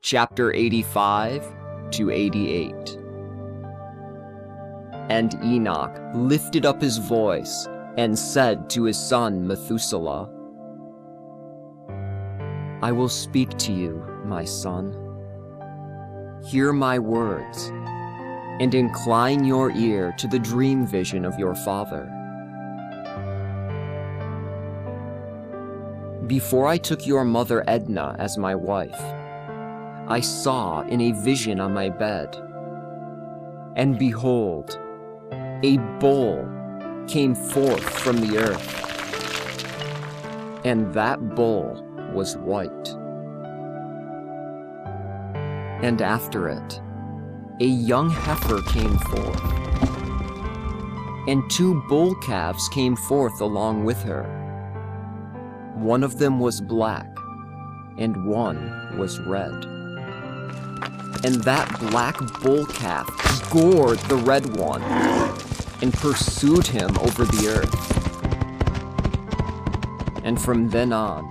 chapter 85 to 88. And Enoch lifted up his voice and said to his son Methuselah, I will speak to you, my son. Hear my words, and incline your ear to the dream vision of your father. Before I took your mother Edna as my wife, I saw in a vision on my bed, and behold, a bull came forth from the earth, and that bull was white. And after it, a young heifer came forth, and 2 bull calves came forth along with her. One of them was black, and one was red. And that black bull calf gored the red one, and pursued him over the earth. And from then on,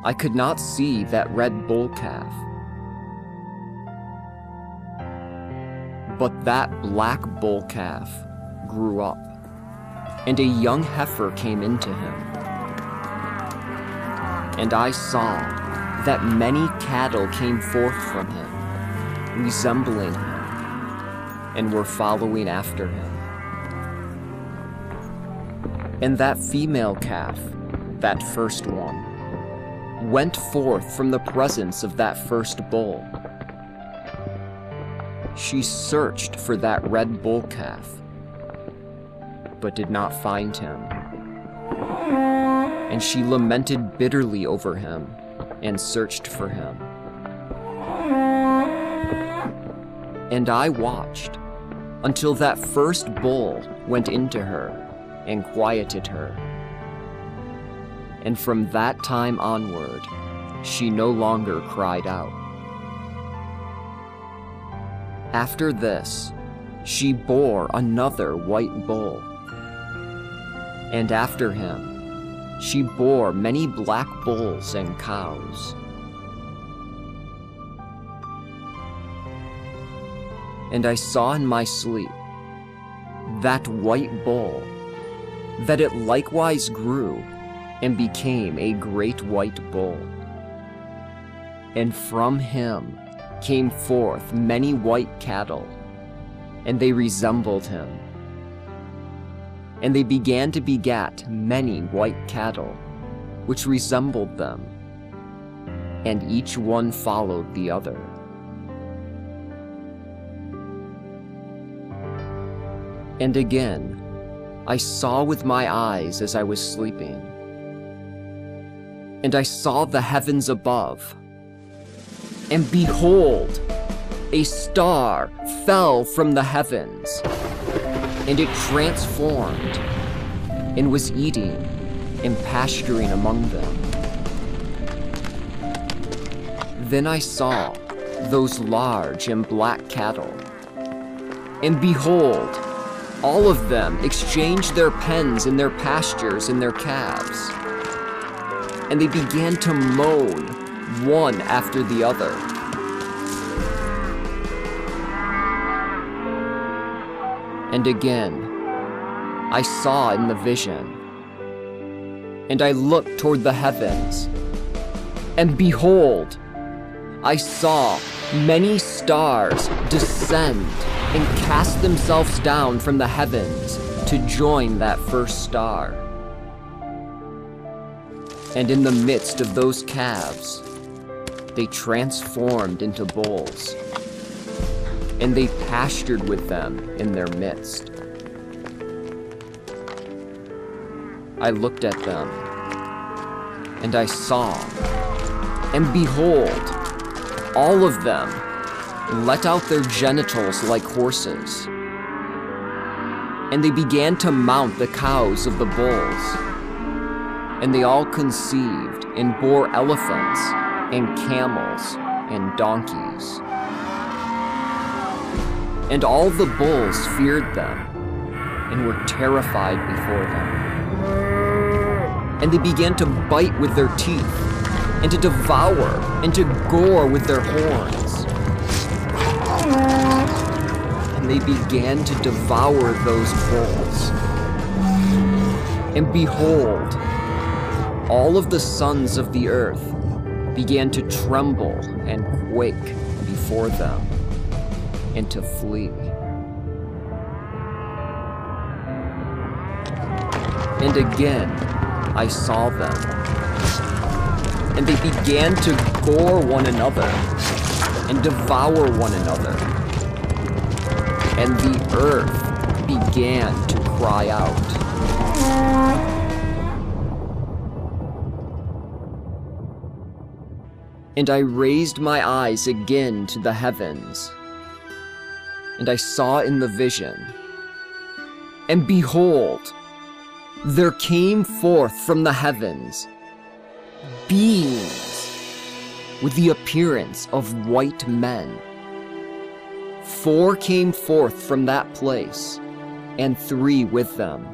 I could not see that red bull calf. But that black bull calf grew up, and a young heifer came into him. And I saw that many cattle came forth from him, resembling him, and were following after him. And that female calf, that first one, went forth from the presence of that first bull. She searched for that red bull calf, but did not find him. And she lamented bitterly over him and searched for him. And I watched until that first bull went into her and quieted her. And from that time onward, she no longer cried out. After this, she bore another white bull. And after him, she bore many black bulls and cows. And I saw in my sleep that white bull, that it likewise grew and became a great white bull. And from him came forth many white cattle, and they resembled him. And they began to begat many white cattle, which resembled them, and each one followed the other. And again, I saw with my eyes as I was sleeping, and I saw the heavens above, and behold, a star fell from the heavens, and it transformed, and was eating and pasturing among them. Then I saw those large and black cattle, and behold, all of them exchanged their pens and their pastures and their calves, and they began to moan one after the other. And again, I saw in the vision, and I looked toward the heavens, and behold, I saw many stars descend and cast themselves down from the heavens to join that first star. And in the midst of those calves, they transformed into bulls, and they pastured with them in their midst. I looked at them, and I saw, and behold, all of them let out their genitals like horses, and they began to mount the cows of the bulls, and they all conceived and bore elephants and camels and donkeys. And all the bulls feared them and were terrified before them. And they began to bite with their teeth and to devour, and to gore with their horns. And they began to devour those bulls. And behold, all of the sons of the earth began to tremble and quake before them, and to flee. And again I saw them, and they began to gore one another, and devour one another. And the earth began to cry out. And I raised my eyes again to the heavens, and I saw in the vision, and behold, there came forth from the heavens beings with the appearance of white men. 4 came forth from that place, and 3 with them.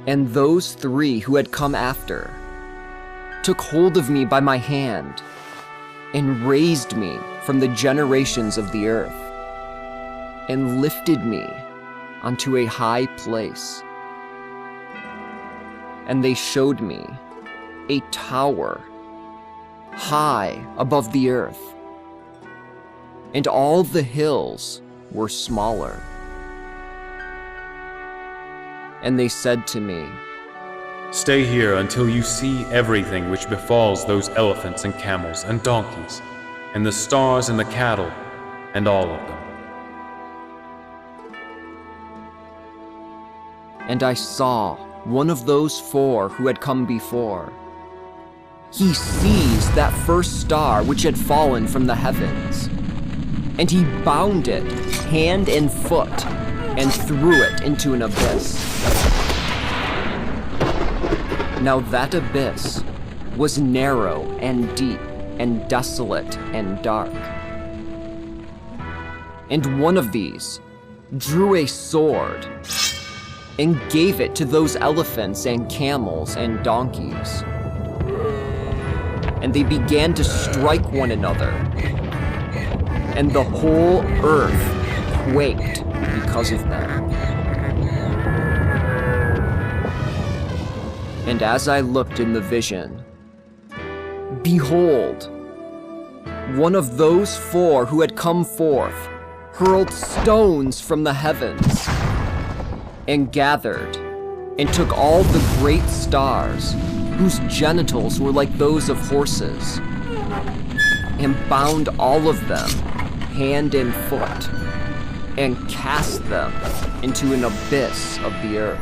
And those 3 who had come after took hold of me by my hand and raised me from the generations of the earth, and lifted me onto a high place. And they showed me a tower high above the earth, and all the hills were smaller. And they said to me, "Stay here until you see everything which befalls those elephants and camels and donkeys, and the stars and the cattle, and all of them." And I saw one of those 4 who had come before. He seized that first star which had fallen from the heavens, and he bound it hand and foot, and threw it into an abyss. Now that abyss was narrow and deep and desolate and dark. And one of these drew a sword and gave it to those elephants and camels and donkeys. And they began to strike one another, and the whole earth quaked because of them. And as I looked in the vision, behold, one of those 4 who had come forth hurled stones from the heavens, and gathered and took all the great stars, whose genitals were like those of horses, and bound all of them hand and foot, and cast them into an abyss of the earth.